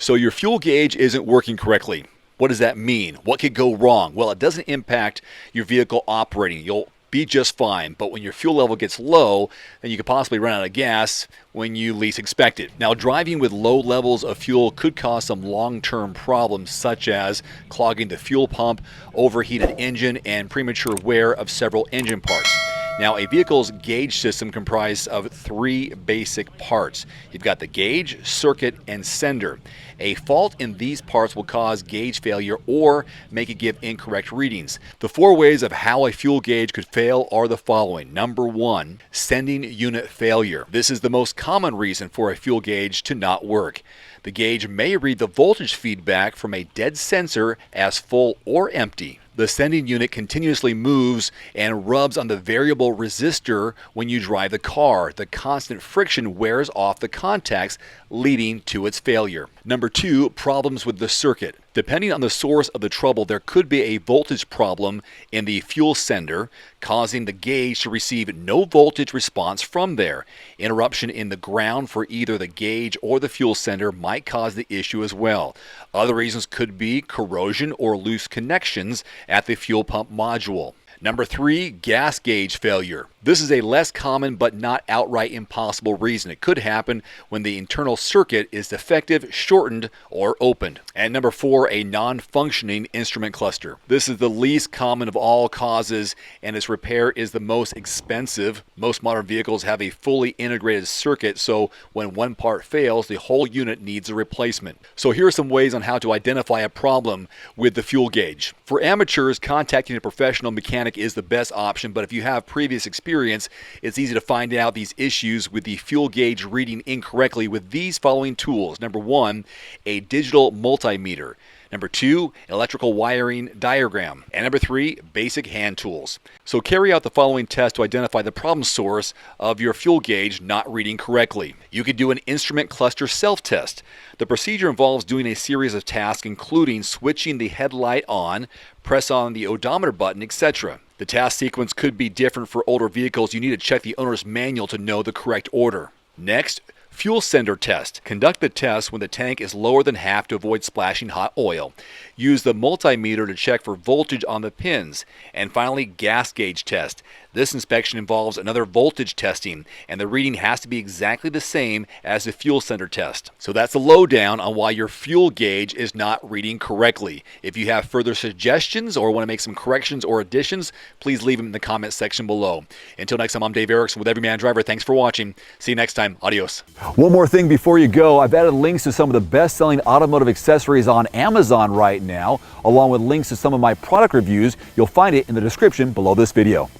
So your fuel gauge isn't working correctly. What does that mean? What could go wrong? Well, it doesn't impact your vehicle operating. You'll be just fine. But when your fuel level gets low, then you could possibly run out of gas when you least expect it. Now, driving with low levels of fuel could cause some long-term problems, such as clogging the fuel pump, overheated engine, and premature wear of several engine parts. Now, a vehicle's gauge system comprises of three basic parts. You've got the gauge, circuit, and sender. A fault in these parts will cause gauge failure or make it give incorrect readings. The four ways of how a fuel gauge could fail are the following. Number one, sending unit failure. This is the most common reason for a fuel gauge to not work. The gauge may read the voltage feedback from a dead sensor as full or empty. The sending unit continuously moves and rubs on the variable resistor when you drive the car. The constant friction wears off the contacts, leading to its failure. Number two, problems with the circuit. Depending on the source of the trouble, there could be a voltage problem in the fuel sender, causing the gauge to receive no voltage response from there. Interruption in the ground for either the gauge or the fuel sender might cause the issue as well. Other reasons could be corrosion or loose connections at the fuel pump module. Number three, gas gauge failure. This is a less common but not outright impossible reason. It could happen when the internal circuit is defective, shortened, or opened. And number four, a non-functioning instrument cluster. This is the least common of all causes, and its repair is the most expensive. Most modern vehicles have a fully integrated circuit, so when one part fails, the whole unit needs a replacement. So here are some ways on how to identify a problem with the fuel gauge. For amateurs, contacting a professional mechanic is the best option, but if you have previous experience, it's easy to find out these issues with the fuel gauge reading incorrectly with these following tools. Number one, a digital multimeter. Number two, an electrical wiring diagram. And number three, basic hand tools. So carry out the following test to identify the problem source of your fuel gauge not reading correctly. You could do an instrument cluster self-test. The procedure involves doing a series of tasks including switching the headlight on, press on the odometer button, etc. The task sequence could be different for older vehicles. You need to check the owner's manual to know the correct order. Next, fuel sender test. Conduct the test when the tank is lower than half to avoid splashing hot oil. Use the multimeter to check for voltage on the pins. And finally, gas gauge test. This inspection involves another voltage testing, and the reading has to be exactly the same as the fuel sender test. So that's the lowdown on why your fuel gauge is not reading correctly. If you have further suggestions or want to make some corrections or additions, please leave them in the comment section below. Until next time, I'm Dave Erickson with Everyman Driver. Thanks for watching. See you next time. Adios. One more thing before you go, I've added links to some of the best-selling automotive accessories on Amazon right now, along with links to some of my product reviews. You'll find it in the description below this video.